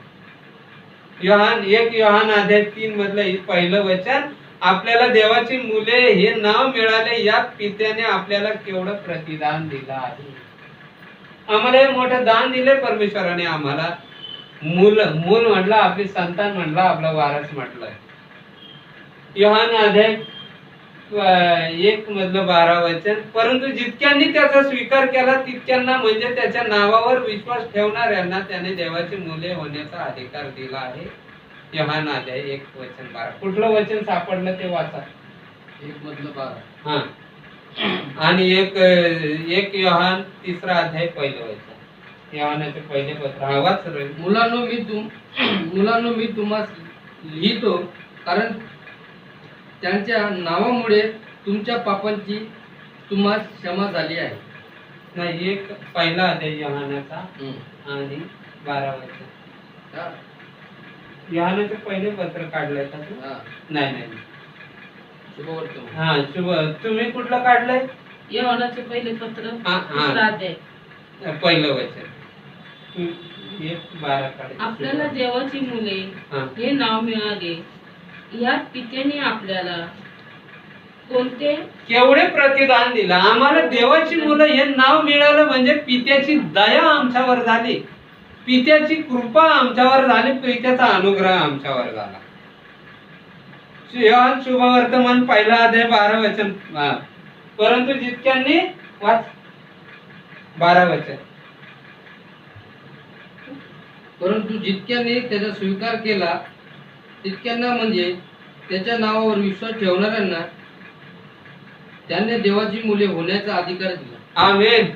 1 योहान अध्याय 3 मधलं पहिलं वचन, आपल्याला देवाची मुले हे नाव मिळाले, या पित्याने आपल्याला केवढं प्रतिदान दिलं आहे. आम्हाला हे मोठं दान दिले परमेश्वराने. आम्हाला मूल म्हटलं, आपली संतान म्हटलं, आपला वारस म्हटलं. योहान अध्याय 1 मधलं 12 वचन, परंतु जितक्यांनी त्याचा स्वीकार केला तितक्यांना, म्हणजे त्याच्या नावावर विश्वास ठेवणाऱ्यांना त्याने देवाची मुले होण्याचा अधिकार दिला आहे. योहान अध्याय 1 वचन 12. कुठलं वचन सापडलं ते वाचा. 1 मधलं 12. हा. आणि एक योहान 3 अध्याय 1 वचन. योहानाचे पहिले पत्र. हा वाच रे. मुलांनो मी तुम्हाला लिहितो, कारण त्यांच्या नावामुळे तुमच्या पापांची तुम्हाला क्षमा झाली आहे. नाही, एक पहिला अध्याय योहानाचा आणि 12 वचन. योहानाचे पहिले पत्र काढलंय का तू? नाही. शुभवर्तमान. हा, शुभ. तुम्ही कुठलं काढलंय? योहानाचे पहिले पत्र, हा. 3 अध्याय. पहिलं वचन. 1:12 काढ. आपल्याला देवाची मुले हा. हे नाव मिळाले, या पित्याने आपल्याला कोणते केवढे प्रतिदान दिलं आम्हाला. देवाची मुलं हे नाव मिळालं म्हणजे पित्याची दया आमच्यावर झाली, पित्याची कृपा आमच्यावर झाली, पित्याचा अनुग्रह आमच्यावर झाला. योहान शुभवर्तमान पहिला अध्याय 12 वचन. परंतु जितक्यांनी, वाच 12 वचन. परंतु जितक्याने त्याचा स्वीकार केला तितक्यांना म्हणजे त्याच्या नावावर विश्वास ठेवणाऱ्यांना त्याने देवाची मुले होण्याचा अधिकार दिला. आमेन.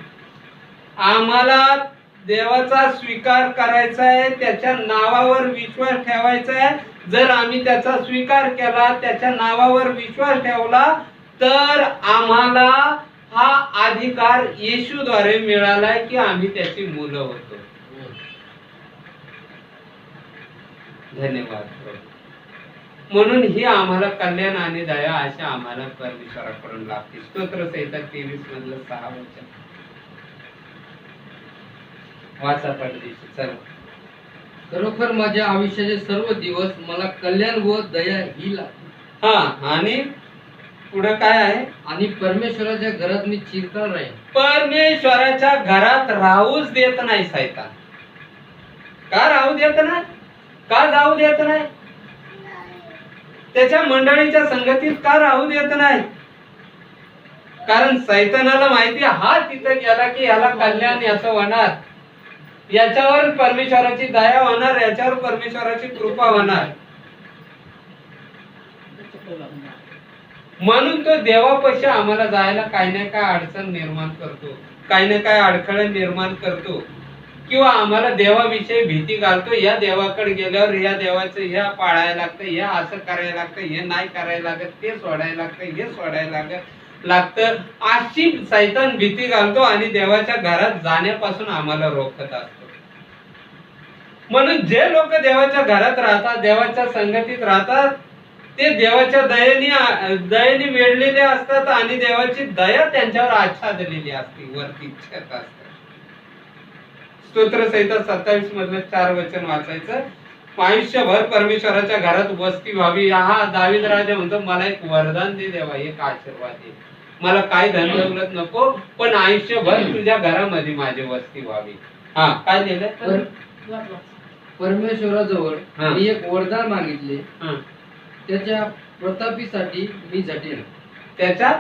आम्हाला देवाचा स्वीकार करायचा आहे, त्याच्या नावावर विश्वास ठेवायचा आहे. जर आम्ही त्याचा स्वीकार केला, त्याच्या नावावर विश्वास ठेवला, तर आम्हाला हा अधिकार येशूद्वारे मिळालाय की आम्ही त्याची मुलं होतो. धन्यवाद प्रभू. म्हणून ही आम्हाला कल्याण आणि दया अशा आम्हाला परमेश्वराकडून लागते. स्तोत्र संहिता 23 मधलं 6 वचन वाचा पडदेशी. चला. खरोखर माझ्या आयुष्याचे सर्व दिवस मला कल्याण व दया ही लागते. हा, आणि पुढे काय आहे? आणि परमेश्वराच्या घरात मी चिरकाल राहीन. परमेश्वराच्या घरात राहूच देत नाही सैतान. का राहू देत नाही? का जाऊ देत नाही? त्याच्या मंडळीच्या संगतीत का राहू देत नाही? कारण सैतानाला माहिती हा तिथे गेला की याला कल्याण याचं होणार, याच्यावर परमेश्वराची दया होणार, याच्यावर परमेश्वराची कृपा होणार. म्हणून तो देवापाशी आम्हाला जायला काही ना काय अडचण निर्माण करतो, काही ना काय अडथळे निर्माण करतो, किंवा आम्हाला देवाविषयी भीती घालतो. या देवाकडे गेल्यावर या देवाचं हे पाळायला लागतं, हे असं करायला लागतं, हे नाही करायला लागत, ते सोडायला लागतं, हे सोडायला लागतं. अशी सैतान भीती घालतो आणि देवाच्या घरात जाण्यापासून आम्हाला रोखत असतो. म्हणून जे लोक देवाच्या घरात राहतात, देवाच्या संगतीत राहतात, ते देवाच्या दयेने वेढलेले असतात आणि देवाची दया त्यांच्यावर आच्छादलेली असते, वरती छत असते. स्तोत्र संहिता 27 मधलं 4 वचन वाचायचं. आयुष्यभर परमेश्वराच्या घरात वस्ती व्हावी. हा दावीद राजा म्हणतो, मला एक वरदान दे देवा, एक आशीर्वाद दे. मला काय धन दौलत नको, पण आयुष्यभर तुझ्या घरामध्ये माझी वस्ती व्हावी. हा, काय लिहिलंय? परमेश्वराजवळ हा. मी एक वरदान मागितले, हा. त्याच्या प्रतापीसाठी मी झटेन. त्याच्या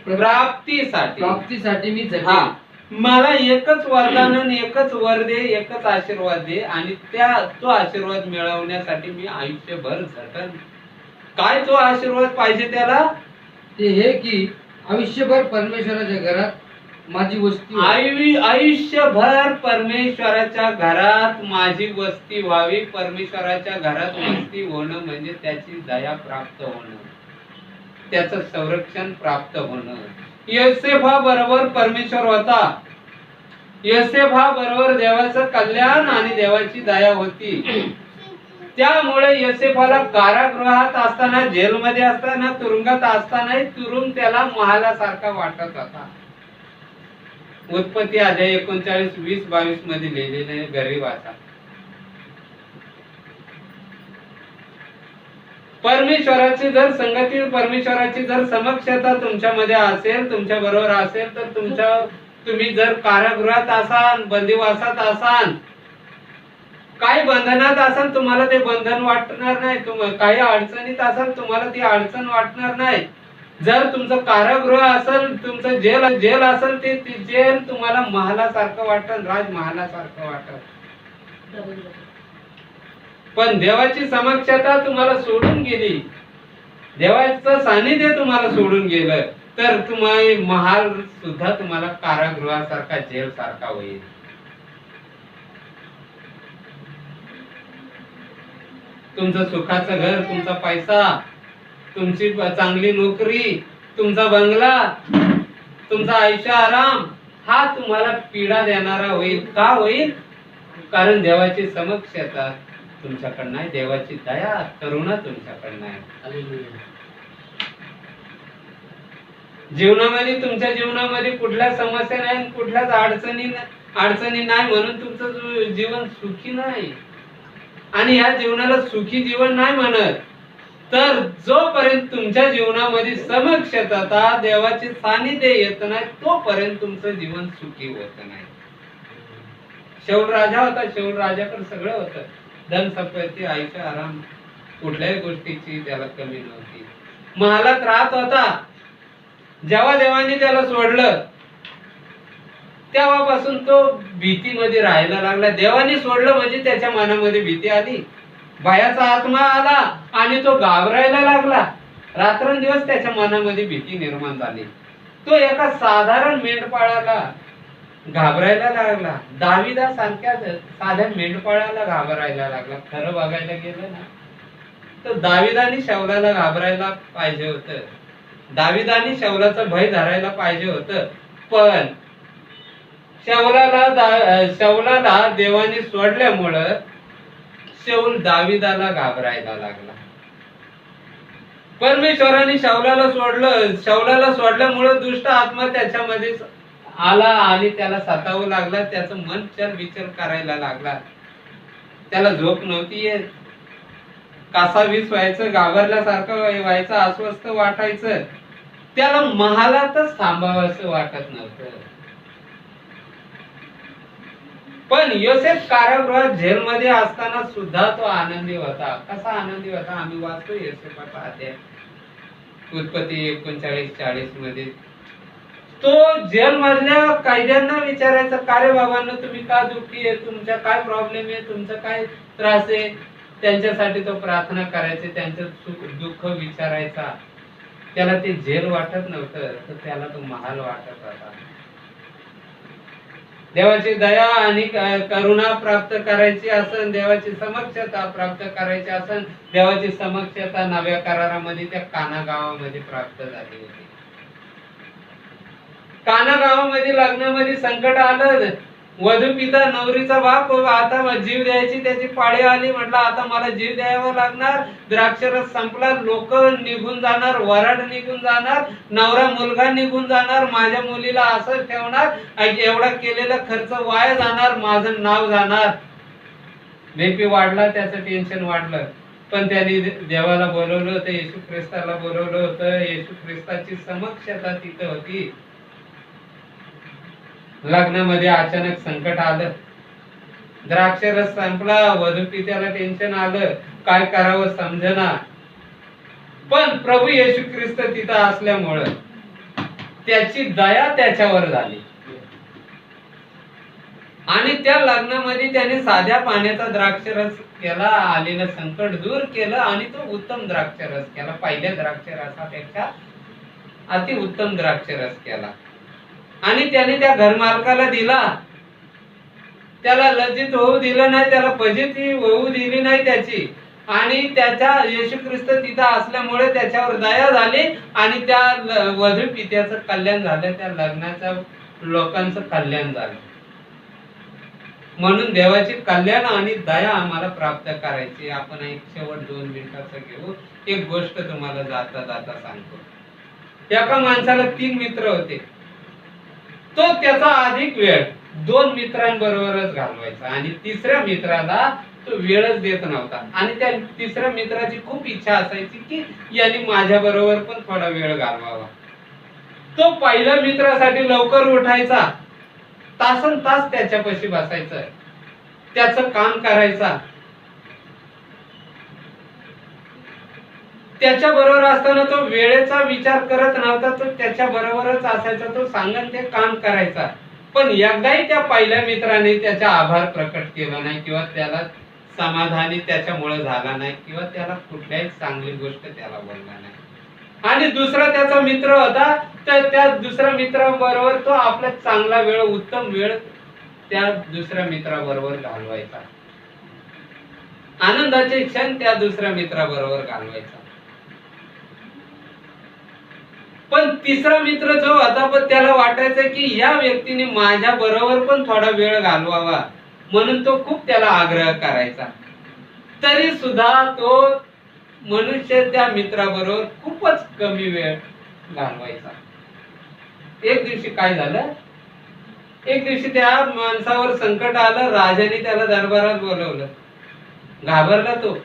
प्राप्तीसाठी मी झटेन. हा, मला एकच वरदान आणि एकच वर दे, एकच आशीर्वाद दे, आणि तो आशीर्वाद मिळवण्यासाठी मी आयुष्यभर झटन. काय तो आशीर्वाद पाहिजे त्याला? ते हे की आयुष्यभर परमेश्वराच्या घरात माझी वस्ती आयुष्यभर परमेश्वराच्या घरात माझी वस्ती व्हावी. परमेश्वराच्या घरात वस्ती होणं म्हणजे त्याची दया प्राप्त होणं, त्याचं संरक्षण प्राप्त होणं. योसेफा बरोबर परमेश्वर होता, योसेफा बरोबर देवाचं कल्याण आणि देवाची दया होती. त्यामुळे योसेफाला कारागृहात असताना, जेलमध्ये असताना, तुरुंगात असताना तुरुंग त्याला महालासारखा वाटत होता. उत्पत्ती अध्याय 39, 20, 22 मध्ये लिहिलेले घरी वाचा. परमेश्वराची जर संगती, परमेश्वराची जर समक्षता तुमच्यामध्ये असेल, तुमच्या बरोबर असेल, तर तुम्ही जर कारागृहात असाल, बंदिवासात असाल, काही बंधनात असाल, तुम्हाला ते बंधन वाटणार नाही. काही अडचणीत असाल, तुम्हाला ती अडचण वाटणार नाही. जर तुमचं कारागृह असेल, तुमचं जेल असेल, ते जेल तुम्हाला महालासारखं वाटत, राजमहालासारखं वाटत. पण देवाची समक्षता तुम्हाला सोडून गेली, देवाचं सानिध्य तुम्हाला सोडून गेलं, तर तुम्हाला महाल सुद्धा तुम्हाला कारागृहासारखा, जेल सारखा होईल. तुमचं सुखाचं घर, तुमचा पैसा, तुमची चांगली नोकरी, तुमचा बंगला, तुमचा आयुष्य आराम, हा तुम्हाला पीडा देणारा होईल. का होईल? कारण देवाची समक्षता तुमच्याकडनं आहे, देवाची दया, करुणा तुमच्याकडनं आहे. जीवनामध्ये, तुमच्या जीवनामध्ये कुठल्या समस्या नाही, कुठल्याच अडचणी नाही, म्हणून तुमचं जीवन सुखी नाही. आणि या जीवनाला सुखी जीवन नाही म्हणत. तर जोपर्यंत तुमच्या जीवनामध्ये समक्षता, देवाचे सानिध्य येत नाही, तोपर्यंत तुमचं जीवन सुखी होत नाही. शौल राजा होता, शौल राजाकडे सगळं होतं, धन संपत्ती, आयुष्य आराम, कुठल्याही गोष्टीची त्याला कमी नव्हती. महालात राहत होता. जेव्हा देवाने त्याला सोडलं, तेव्हापासून तो भीतीमध्ये राहायला लागला. देवाने सोडलं म्हणजे त्याच्या मनामध्ये भीती आली, भयाचा आत्मा आला आणि तो घाबरायला लागला. रात्रंदिवस त्याच्या मनामध्ये भीती निर्माण झाली. तो एका साधारण मेंढपाळाला घाबरायला लागला. दाविदासारख्या साध्या मेंढपाळाला घाबरायला लागला. खरं बघायला गेलं ना तर दाविदाने शाऊलाला घाबरायला पाहिजे होतं, दाविदाने शाऊलाचं भय धरायला पाहिजे होतं. पण शाऊलाला देवाने सोडल्यामुळं शाऊल दाविदाला घाबरायला लागला. परमेश्वराने शाऊलाला सोडल्यामुळे दुष्ट आत्मा त्याच्यामध्ये आला आणि त्याला सतावू लागला. त्याचं मन विचार करायला लागला. त्याला झोप नव्हती येत, कासावीस व्हायचं, घाबरल्यासारखं व्हायचं, अस्वस्थ वाटायचं. त्याला महालातच थांबावं असं वाटत नव्हतं. पण योसेफ कारागृहात जेलमध्ये असताना सुद्धा तो आनंदी होता. कसा आनंदी होता आम्ही वाचतो योसेफाचा अध्याय उत्पत्ती 39-40 मध्ये. तो जेल मधल्या कैद्यांना विचारायचा, का रे बाबांनो तुम्ही का दुःखी आहे, तुमचा काय प्रॉब्लेम आहे, तुमचा काय त्रास आहे. त्यांच्यासाठी तो प्रार्थना करायचे, त्यांचं दुःख विचारायचा. त्याला ते जेल वाटत नव्हतं, तर त्याला तो महाल वाटत होता. देवाची दया आणि करुणा प्राप्त करायची असन, देवाची समक्षता प्राप्त करायची असन, देवाची समक्षता नव्या करारामध्ये त्या काना गावामध्ये प्राप्त झाली होती. काना गावामध्ये लग्नामध्ये संकट आलं. वधू पिता नवरीचा बाप आता जीव द्यायची त्याची पाळी आली. म्हटलं आता मला जीव द्यावा लागणार. द्राक्षरस संपला, लोक निघून जाणार, वराड निघून जाणार, नवरा मुलगा निघून जाणार, माझ्या मुलीला असं ठेवणार, एवढा केलेला खर्च वाया जाणार, माझं नाव जाणार. बीपी वाढला, त्याचं टेन्शन वाढलं. पण त्यांनी देवाला बोलवलं होतं, येशू ख्रिस्ताला बोलवलं होतं. येशू ख्रिस्ताची समक्षता तिथं होती. लग्नामध्ये अचानक संकट आलं, द्राक्षरस संपला, वधू पित्याला टेन्शन आलं, काय करावं समजेना. पण प्रभू येशू ख्रिस्त तिथं असल्यामुळं त्याची दया त्याच्यावर झाली आणि त्या लग्नामध्ये त्याने साध्या पाण्याचा द्राक्षरस केला, आलेलं संकट दूर केलं आणि तो उत्तम द्राक्षरस केला. पहिल्या द्राक्षरसापेक्षा अति उत्तम द्राक्षरस केला आणि त्याने त्या घरमालकाला दिला. त्याला लज्जित होऊ दिलं नाही, त्याला फजिती होऊ दिली नाही त्याची. आणि त्याच्या येशू ख्रिस्त तिथं असल्यामुळे त्याच्यावर दया झाली आणि त्या वधू पित्याचं कल्याण झालं, त्या लग्नाच्या लोकांचं कल्याण झालं. म्हणून देवाची कल्याण आणि दया आम्हाला प्राप्त करायची. आपण एक शेवट 2 मिनिटाचं घेऊ. एक गोष्ट तुम्हाला जाता जाता सांगतो. एका माणसाला 3 मित्र होते. तो त्याचा अधिक वेळ 2 मित्रांबरोबरच घालवायचा आणि तिसऱ्या मित्राला तो वेळच देत नव्हता. आणि त्या तिसऱ्या मित्राची खूप इच्छा असायची की यांनी माझ्या बरोबर पण थोडा वेळ घालवावा. तो पहिल्या मित्रासाठी लवकर उठायचा, तासन तास त्याच्यापाशी बसायचं, त्याचं काम करायचा. त्याच्या बरोबर असताना तो वेळेचा विचार करत नव्हता, तो त्याच्या बरोबरच असायचा, तो सांगन ते काम करायचा. पण एकदाही त्या पहिल्या मित्राने त्याचा आभार प्रकट केला नाही किंवा त्याला समाधानी त्याच्यामुळे झाला नाही किंवा त्याला कुठल्याही चांगली गोष्ट त्याला बोलला नाही. आणि दुसरा त्याचा मित्र होता, तर त्या दुसऱ्या मित्राबरोबर तो आपला चांगला वेळ, उत्तम वेळ त्या दुसऱ्या मित्राबरोबर घालवायचा. आनंदाचे क्षण त्या दुसऱ्या मित्राबरोबर घालवायचा. पण तिसरा मित्र जो होता, पण त्याला वाटायचं की या व्यक्तीने माझ्या बरोबर पण थोडा वेळ घालवावा, म्हणून तो खूप त्याला आग्रह करायचा. तरी सुद्धा तो मनुष्य त्या मित्राबरोबर खूपच कमी वेळ घालवायचा. एक दिवशी काय झालं, एक दिवशी त्या माणसावर संकट आलं. राजाने त्याला दरबारात बोलवलं. घाबरला तो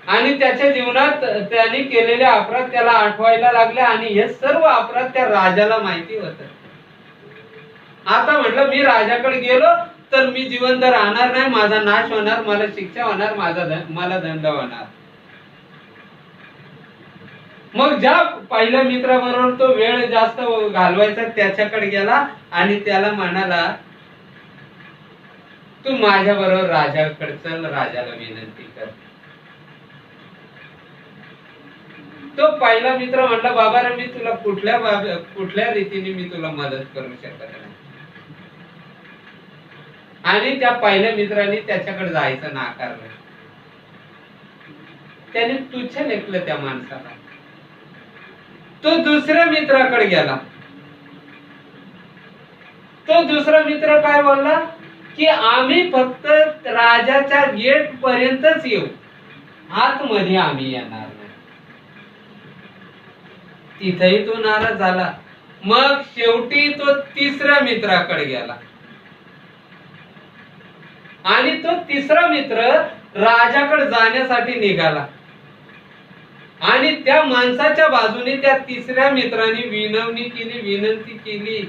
आणि त्याच्या जीवनात त्याने केलेले अपराध त्याला आठवायला लागले आणि हे सर्व अपराध त्या राजाला माहिती होत. आता म्हटलं मी राजाकडे गेलो तर मी जिवंत राहणार नाही, माझा नाश होणार, मला शिक्षा होणार, मला दंड होणार. मग ज्या पहिल्या मित्राबरोबर तो वेळ जास्त घालवायचा त्याच्याकडे गेला आणि त्याला म्हणाला, तू माझ्या बरोबर राजाकडे चल, राजाला विनंती कर. तो पहिला मित्र म्हटला, बाबा रे, मी तुला कुठल्या रीतीने मी तुला मदत करू शकत नाही. आणि त्या पहिल्या मित्राने त्याच्याकडे जायचं नाकारलं. त्याने तुच्छ लेखलं त्या माणसाला. तो दुसऱ्या मित्राकडे गेला. तो दुसरा मित्र काय बोलला की आम्ही फक्त राजाच्या गेट पर्यंतच येऊ, आतमध्ये आम्ही येणार नाही. तिथेही तो नाराज झाला. मग शेवटी तो तिसऱ्या मित्राकडे गेला आणि तो तिसरा मित्र राजाकडे जाण्यासाठी निघाला आणि त्या माणसाच्या बाजूने त्या तिसऱ्या मित्राने विनंती केली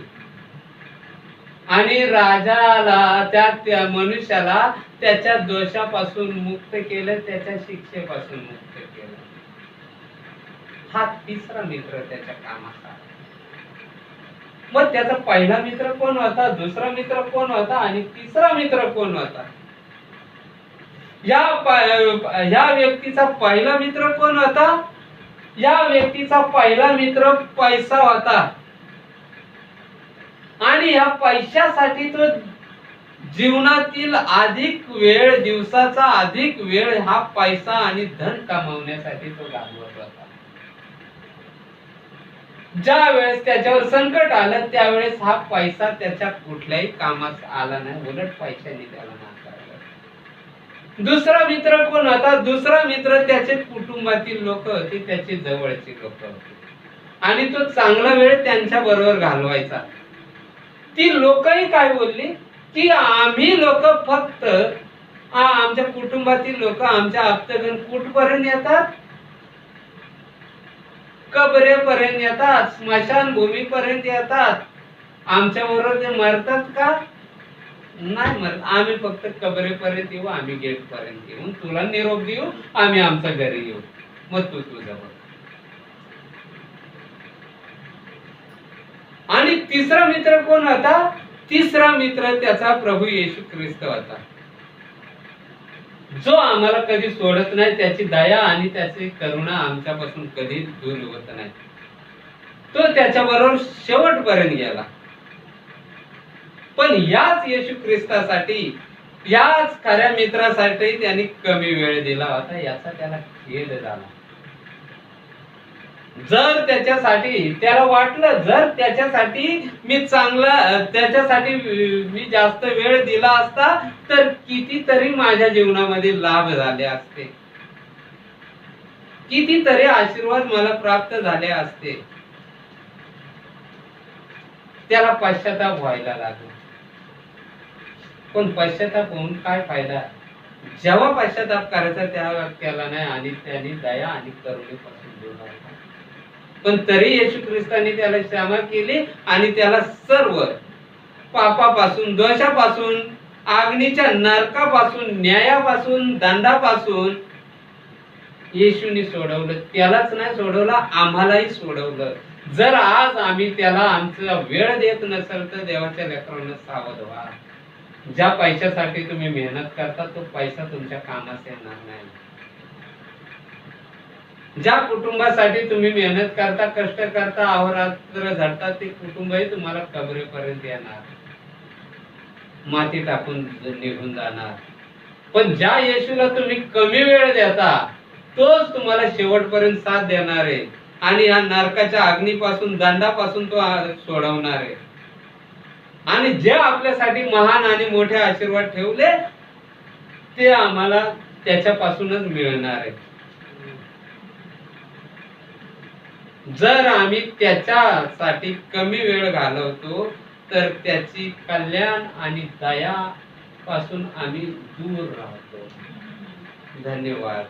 आणि राजाला त्या मनुष्याला त्याच्या दोषापासून मुक्त केलं, त्याच्या शिक्षेपासून मुक्त केलं. हा तिसरा मित्र त्याच्या कामात आला. मग त्याचा पहिला मित्र कोण होता, दुसरा मित्र कोण होता आणि तिसरा मित्र कोण होता? या व्यक्तीचा पहिला मित्र कोण होता? या व्यक्तीचा पहिला मित्र पैसा होता आणि या पैशासाठी तो जीवनातील अधिक वेळ, दिवसाचा अधिक वेळ हा पैसा आणि धन कमावण्यासाठी तो घालवत होता. ज्या वेळेस त्याच्यावर संकट आलं त्यावेळेस हा पैसा त्याच्या कुठल्याही कामात आला नाही, उलट पैशाने त्याला नाकारलं. दुसरा मित्र कोण होता? दुसरा मित्र त्याचे कुटुंबातील लोक होते, त्याचे जवळचे लोक होते आणि तो चांगला वेळ त्यांच्या बरोबर घालवायचा. ती लोकही काय बोलली की आम्ही लोक फक्त आमच्या कुटुंबातील लोक आमच्या आप्तगण कुठपर्यंत येतात? कबरेपर्यंत येतात, स्मशान भूमीपर्यंत येतात. आमच्या बरोबर ते मरतात का? नाही मरत. आम्ही फक्त कबरेपर्यंत येऊ, आम्ही गेट पर्यंत येऊन तुला निरोप देऊ, आम्ही आमच्या घरी येऊ, मग तू तुझं बघ. आणि तिसरा मित्र कोण होता? तिसरा मित्र त्याचा प्रभू येशू ख्रिस्त होता, जो आम्हाला कधी सोडत नाही. त्याची दया आणि त्याची करुणा आमच्यापासून कधी दूर होत नाही. तो त्याच्याबरोबर शेवटपर्यंत गेला. पण याच येशू ख्रिस्तासाठी, याच खऱ्या मित्रासाठी त्यांनी कमी वेळ दिला होता, याचा त्याला खेद झाला. जर त्याच्यासाठी त्याला वाटलं, जर त्याच्यासाठी मी जास्त वेळ दिला असता तर कितीतरी माझ्या जीवनामध्ये लाभ झाले असते, कितीतरी आशीर्वाद मला प्राप्त झाले असते. त्याला पश्चाताप व्हायला लागला. पण पश्चाताप होऊन काय फायदा? जेव्हा पश्चाताप करायचा तेव्हा केला नाही आणि त्यांनी दया आणि करुणेपासून दूर राहिला. पण तरी येशू ख्रिस्ताने त्याला क्षमा केली आणि त्याला सर्व पापापासून, दोषापासून, अग्नीच्या नरकापासून, न्यायापासून, दंडापासून येशूने सोडवलं. त्यालाच नाही सोडवलं, आम्हालाही सोडवलं. जर आज आम्ही त्याला आमचा वेळ देत नसेल तर देवाच्या लेकरांना सावध व्हा. ज्या पैशासाठी तुम्ही मेहनत करता तो पैसा तुमच्या कामास येणार नाही. ज्या कुटुंबासाठी तुम्ही मेहनत करता, कष्ट करता, अहोरात्र झटता, ते कुटुंबही तुम्हाला कबरेपर्यंत येणार, माती टाकून निघून जाणार. पण ज्या येशूला तुम्ही कमी वेळ देता तोच तुम्हाला शेवटपर्यंत साथ देणार आहे आणि या नरकाच्या अग्नीपासून, दंडापासून तो सोडवणार आहे. आणि जे आपल्यासाठी महान आणि मोठे आशीर्वाद ठेवले ते आम्हाला त्याच्यापासूनच मिळणार आहे. जर आम्ही त्याच्यासाठी कमी वेळ घालवतो तर त्याची कल्याण आणि दया पासून आम्ही दूर राहतो. धन्यवाद.